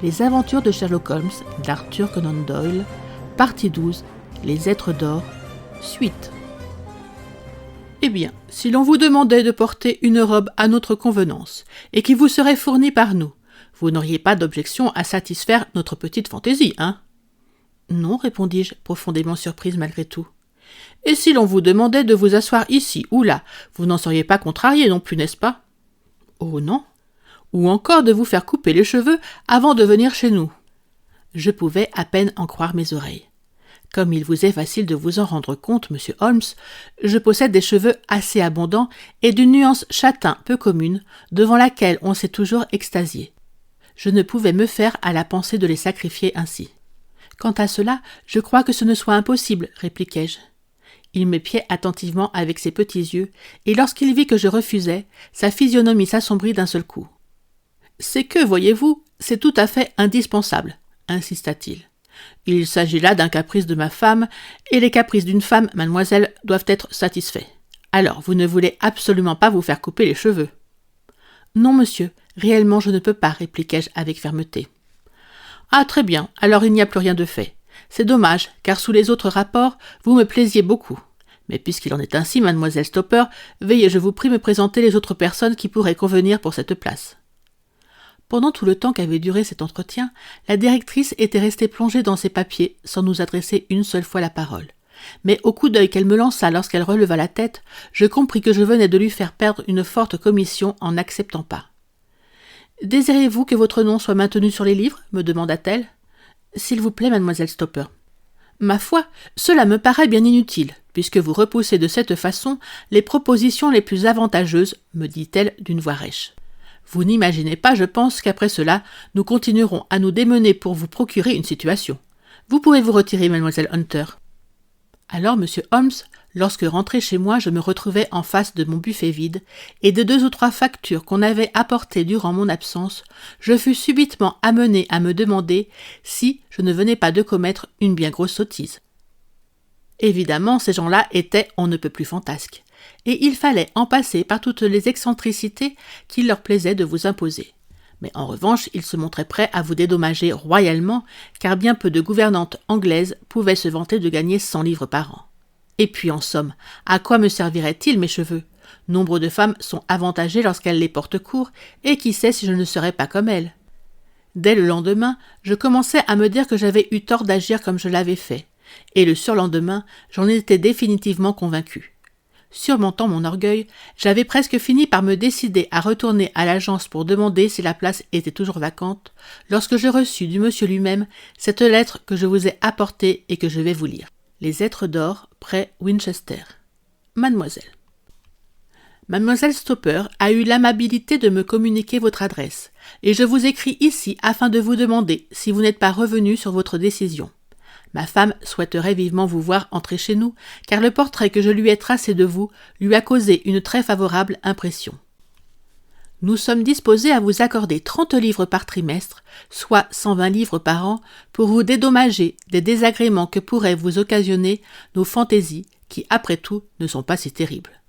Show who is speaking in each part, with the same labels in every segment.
Speaker 1: Les aventures de Sherlock Holmes d'Arthur Conan Doyle, partie 12, Les êtres d'or, suite. Eh bien, si l'on vous demandait de porter une robe à notre convenance, et qui vous serait fournie par nous, vous n'auriez pas d'objection à satisfaire notre petite fantaisie, hein ? Non, répondis-je, profondément surprise malgré tout. Et si l'on vous demandait de vous asseoir ici ou là, vous n'en seriez pas contrarié non plus, n'est-ce pas ? Oh non. Ou encore de vous faire couper les cheveux avant de venir chez nous. Je pouvais à peine en croire mes oreilles. Comme il vous est facile de vous en rendre compte, monsieur Holmes, je possède des cheveux assez abondants et d'une nuance châtain peu commune, devant laquelle on s'est toujours extasié. Je ne pouvais me faire à la pensée de les sacrifier ainsi. Quant à cela, je crois que ce ne soit impossible, répliquai-je. Il m'épiait attentivement avec ses petits yeux, et lorsqu'il vit que je refusais, sa physionomie s'assombrit d'un seul coup. « C'est que, voyez-vous, c'est tout à fait indispensable, » insista-t-il. « Il s'agit là d'un caprice de ma femme, et les caprices d'une femme, mademoiselle, doivent être satisfaits. Alors, vous ne voulez absolument pas vous faire couper les cheveux. »« Non, monsieur, réellement je ne peux pas, » répliquai-je avec fermeté. « Ah, très bien, alors il n'y a plus rien de fait. C'est dommage, car sous les autres rapports, vous me plaisiez beaucoup. Mais puisqu'il en est ainsi, mademoiselle Stopper, veuillez, je vous prie, me présenter les autres personnes qui pourraient convenir pour cette place. » Pendant tout le temps qu'avait duré cet entretien, la directrice était restée plongée dans ses papiers, sans nous adresser une seule fois la parole. Mais au coup d'œil qu'elle me lança lorsqu'elle releva la tête, je compris que je venais de lui faire perdre une forte commission en n'acceptant pas. « Désirez-vous que votre nom soit maintenu sur les livres ?» me demanda-t-elle. « S'il vous plaît, mademoiselle Stopper. »« Ma foi, cela me paraît bien inutile, puisque vous repoussez de cette façon les propositions les plus avantageuses, » me dit-elle d'une voix rêche. Vous n'imaginez pas, je pense, qu'après cela, nous continuerons à nous démener pour vous procurer une situation. Vous pouvez vous retirer, mademoiselle Hunter. Alors, monsieur Holmes, lorsque rentré chez moi, je me retrouvais en face de mon buffet vide, et de 2 ou 3 factures qu'on avait apportées durant mon absence, je fus subitement amené à me demander si je ne venais pas de commettre une bien grosse sottise. Évidemment, ces gens-là étaient on ne peut plus fantasques. Et il fallait en passer par toutes les excentricités qu'il leur plaisait de vous imposer. Mais en revanche, ils se montraient prêts à vous dédommager royalement, car bien peu de gouvernantes anglaises pouvaient se vanter de gagner 100 livres par an. Et puis, en somme, à quoi me serviraient-ils mes cheveux ? Nombre de femmes sont avantagées lorsqu'elles les portent courts, et qui sait si je ne serais pas comme elles ? Dès le lendemain, je commençais à me dire que j'avais eu tort d'agir comme je l'avais fait, et le surlendemain, j'en étais définitivement convaincu. Surmontant mon orgueil, j'avais presque fini par me décider à retourner à l'agence pour demander si la place était toujours vacante, lorsque je reçus du monsieur lui-même cette lettre que je vous ai apportée et que je vais vous lire. Les êtres d'or, près Winchester. Mademoiselle. Mademoiselle Stopper a eu l'amabilité de me communiquer votre adresse, et je vous écris ici afin de vous demander si vous n'êtes pas revenu sur votre décision. Ma femme souhaiterait vivement vous voir entrer chez nous, car le portrait que je lui ai tracé de vous lui a causé une très favorable impression. Nous sommes disposés à vous accorder 30 livres par trimestre, soit 120 livres par an, pour vous dédommager des désagréments que pourraient vous occasionner nos fantaisies, qui, après tout, ne sont pas si terribles.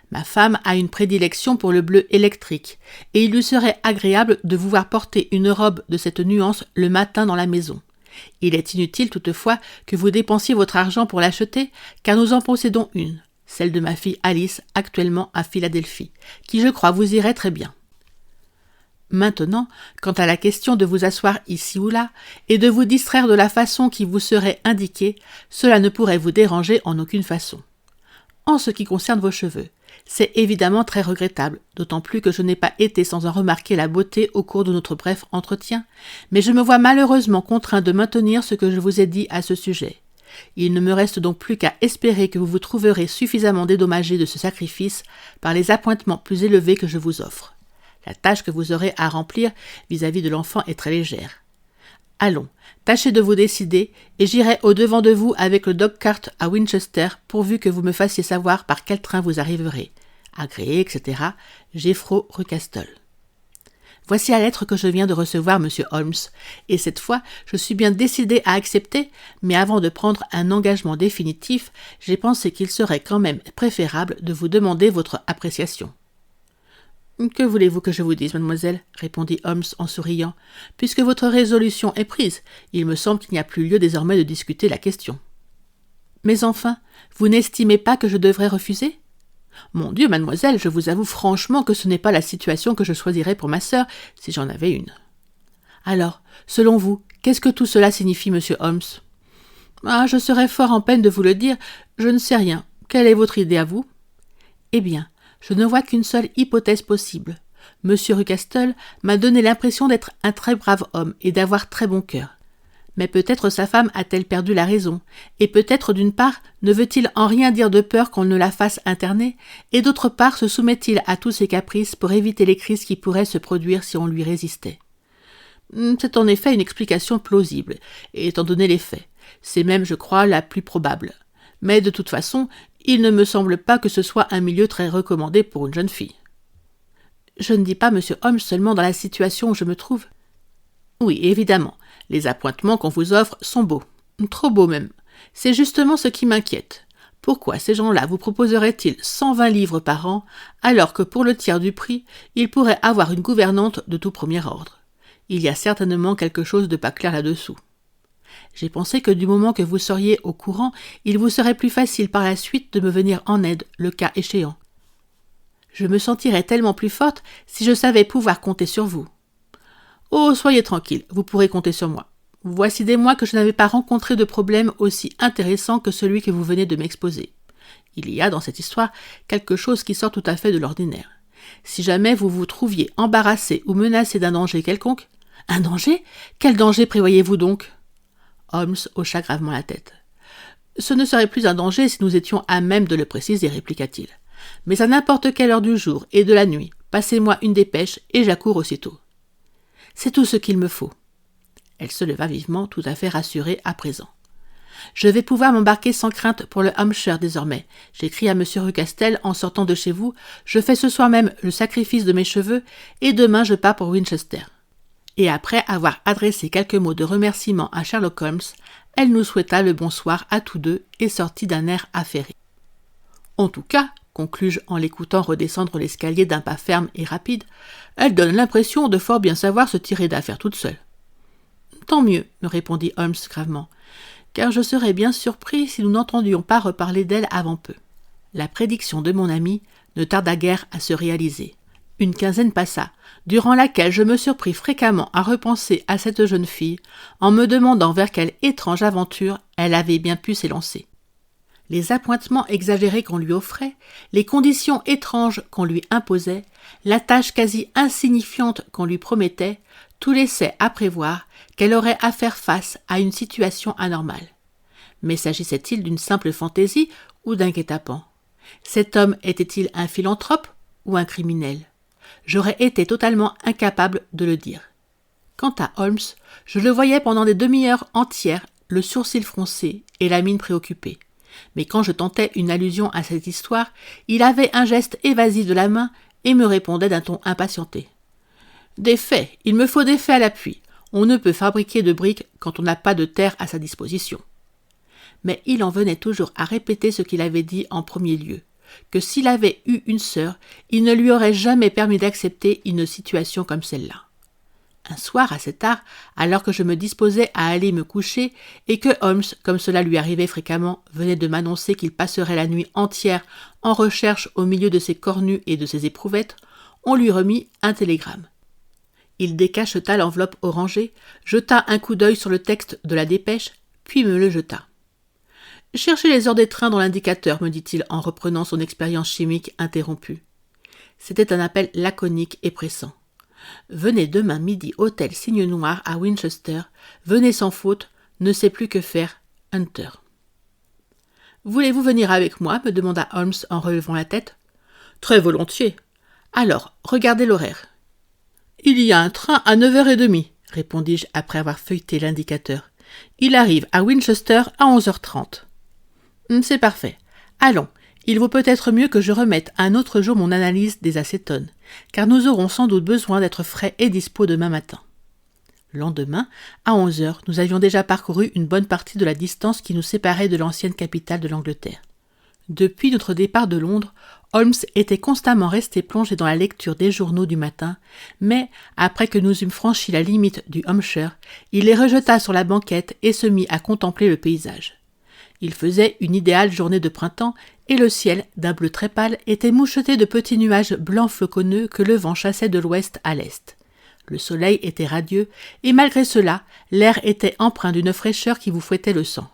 Speaker 1: Ma femme a une prédilection pour le bleu électrique, et il lui serait agréable de vous voir porter une robe de cette nuance le matin dans la maison. Il est inutile toutefois que vous dépensiez votre argent pour l'acheter, car nous en possédons une, celle de ma fille Alice, actuellement à Philadelphie, qui je crois vous irait très bien. Maintenant, quant à la question de vous asseoir ici ou là, et de vous distraire de la façon qui vous serait indiquée, cela ne pourrait vous déranger en aucune façon. En ce qui concerne vos cheveux, c'est évidemment très regrettable, d'autant plus que je n'ai pas été sans en remarquer la beauté au cours de notre bref entretien, mais je me vois malheureusement contraint de maintenir ce que je vous ai dit à ce sujet. Il ne me reste donc plus qu'à espérer que vous vous trouverez suffisamment dédommagé de ce sacrifice par les appointements plus élevés que je vous offre. La tâche que vous aurez à remplir vis-à-vis de l'enfant est très légère. Allons, tâchez de vous décider, et j'irai au-devant de vous avec le dog-cart à Winchester, pourvu que vous me fassiez savoir par quel train vous arriverez. Agréé, etc. Jeffro Rucastle. Voici la lettre que je viens de recevoir, monsieur Holmes, et cette fois, je suis bien décidé à accepter, mais avant de prendre un engagement définitif, j'ai pensé qu'il serait quand même préférable de vous demander votre appréciation. « Que voulez-vous que je vous dise, mademoiselle ?» répondit Holmes en souriant. « Puisque votre résolution est prise, il me semble qu'il n'y a plus lieu désormais de discuter la question. »« Mais enfin, vous n'estimez pas que je devrais refuser ? » ?»« Mon Dieu, mademoiselle, je vous avoue franchement que ce n'est pas la situation que je choisirais pour ma sœur, si j'en avais une. »« Alors, selon vous, qu'est-ce que tout cela signifie, monsieur Holmes ? » ?»« Ah, je serais fort en peine de vous le dire, je ne sais rien. Quelle est votre idée à vous ? » ?»« Eh bien, je ne vois qu'une seule hypothèse possible. Monsieur Ruckastle m'a donné l'impression d'être un très brave homme et d'avoir très bon cœur. Mais peut-être sa femme a-t-elle perdu la raison, et peut-être d'une part ne veut-il en rien dire de peur qu'on ne la fasse interner, et d'autre part se soumet-il à tous ses caprices pour éviter les crises qui pourraient se produire si on lui résistait. C'est en effet une explication plausible, étant donné les faits. C'est même, je crois, la plus probable. Mais de toute façon, il ne me semble pas que ce soit un milieu très recommandé pour une jeune fille. Je ne dis pas, monsieur Holmes, seulement dans la situation où je me trouve. Oui, évidemment, les appointements qu'on vous offre sont beaux, trop beaux même. C'est justement ce qui m'inquiète. Pourquoi ces gens-là vous proposeraient-ils 120 livres par an, alors que pour le tiers du prix, ils pourraient avoir une gouvernante de tout premier ordre ? Il y a certainement quelque chose de pas clair là-dessous. J'ai pensé que du moment que vous seriez au courant, il vous serait plus facile par la suite de me venir en aide, le cas échéant. Je me sentirais tellement plus forte si je savais pouvoir compter sur vous. Oh, soyez tranquille, vous pourrez compter sur moi. Voici des mois que je n'avais pas rencontré de problème aussi intéressant que celui que vous venez de m'exposer. Il y a dans cette histoire quelque chose qui sort tout à fait de l'ordinaire. Si jamais vous vous trouviez embarrassé ou menacé d'un danger quelconque... Un danger ? Quel danger prévoyez-vous donc ? Holmes hocha gravement la tête. Ce ne serait plus un danger si nous étions à même de le préciser, répliqua-t-il. Mais à n'importe quelle heure du jour et de la nuit, passez-moi une dépêche et j'accours aussitôt. C'est tout ce qu'il me faut. Elle se leva vivement, tout à fait rassurée à présent. Je vais pouvoir m'embarquer sans crainte pour le Hampshire désormais. J'écris à monsieur Ruckastle en sortant de chez vous, je fais ce soir même le sacrifice de mes cheveux et demain je pars pour Winchester. Et après avoir adressé quelques mots de remerciement à Sherlock Holmes, elle nous souhaita le bonsoir à tous deux et sortit d'un air affairé. En tout cas, conclus-je en l'écoutant redescendre l'escalier d'un pas ferme et rapide, elle donne l'impression de fort bien savoir se tirer d'affaire toute seule. Tant mieux, me répondit Holmes gravement, car je serais bien surpris si nous n'entendions pas reparler d'elle avant peu. La prédiction de mon ami ne tarda guère à se réaliser. Une quinzaine passa, durant laquelle je me surpris fréquemment à repenser à cette jeune fille, en me demandant vers quelle étrange aventure elle avait bien pu s'élancer. Les appointements exagérés qu'on lui offrait, les conditions étranges qu'on lui imposait, la tâche quasi insignifiante qu'on lui promettait, tout laissait à prévoir qu'elle aurait à faire face à une situation anormale. Mais s'agissait-il d'une simple fantaisie ou d'un guet-apens ? Cet homme était-il un philanthrope ou un criminel ? J'aurais été totalement incapable de le dire. Quant à Holmes, je le voyais pendant des demi-heures entières, le sourcil froncé et la mine préoccupée. Mais quand je tentais une allusion à cette histoire, il avait un geste évasif de la main et me répondait d'un ton impatienté. « Des faits, il me faut des faits à l'appui. On ne peut fabriquer de briques quand on n'a pas de terre à sa disposition. » Mais il en venait toujours à répéter ce qu'il avait dit en premier lieu, que s'il avait eu une sœur, il ne lui aurait jamais permis d'accepter une situation comme celle-là. Un soir, assez tard, alors que je me disposais à aller me coucher et que Holmes, comme cela lui arrivait fréquemment, venait de m'annoncer qu'il passerait la nuit entière en recherche au milieu de ses cornues et de ses éprouvettes, on lui remit un télégramme. Il décacheta l'enveloppe orangée, jeta un coup d'œil sur le texte de la dépêche, puis me le jeta. « Cherchez les heures des trains dans l'indicateur, me dit-il en reprenant son expérience chimique interrompue. C'était un appel laconique et pressant. Venez demain midi, hôtel Cygne Noir à Winchester. Venez sans faute, ne sait plus que faire, Hunter. Voulez-vous venir avec moi me demanda Holmes en relevant la tête. Très volontiers. Alors, regardez l'horaire. Il y a un train à 9h30, répondis-je après avoir feuilleté l'indicateur. Il arrive à Winchester à 11h30. C'est parfait. Allons. Il vaut peut-être mieux que je remette un autre jour mon analyse des acétones, car nous aurons sans doute besoin d'être frais et dispos demain matin. Lendemain, à 11h, nous avions déjà parcouru une bonne partie de la distance qui nous séparait de l'ancienne capitale de l'Angleterre. Depuis notre départ de Londres, Holmes était constamment resté plongé dans la lecture des journaux du matin, mais, après que nous eûmes franchi la limite du Hampshire, il les rejeta sur la banquette et se mit à contempler le paysage. Il faisait une idéale journée de printemps et le ciel, d'un bleu très pâle, était moucheté de petits nuages blancs floconneux que le vent chassait de l'ouest à l'est. Le soleil était radieux et malgré cela, l'air était empreint d'une fraîcheur qui vous fouettait le sang.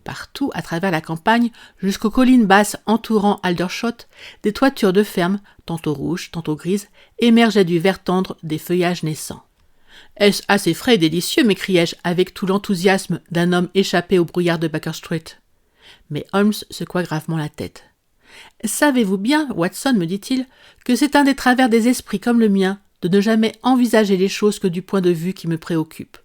Speaker 1: Partout à travers la campagne, jusqu'aux collines basses entourant Aldershot, des toitures de fermes, tantôt rouges, tantôt grises, émergeaient du vert tendre des feuillages naissants. « Est-ce assez frais et délicieux ?» m'écriai-je avec tout l'enthousiasme d'un homme échappé au brouillard de Baker Street. Mais Holmes secoua gravement la tête. « Savez-vous bien, Watson, me dit-il, que c'est un des travers des esprits comme le mien de ne jamais envisager les choses que du point de vue qui me préoccupe.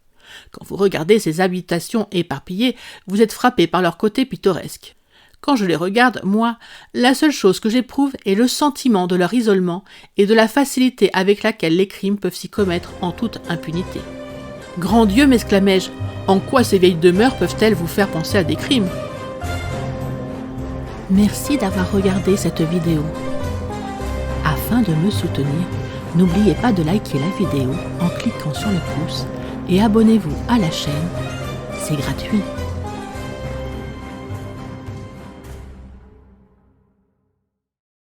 Speaker 1: Quand vous regardez ces habitations éparpillées, vous êtes frappé par leur côté pittoresque. Quand je les regarde, moi, la seule chose que j'éprouve est le sentiment de leur isolement et de la facilité avec laquelle les crimes peuvent s'y commettre en toute impunité. Grand Dieu, m'exclamai-je, en quoi ces vieilles demeures peuvent-elles vous faire penser à des crimes ? Merci d'avoir regardé cette vidéo. Afin de me soutenir, n'oubliez pas de liker la vidéo en cliquant sur le pouce et abonnez-vous à la chaîne, c'est gratuit.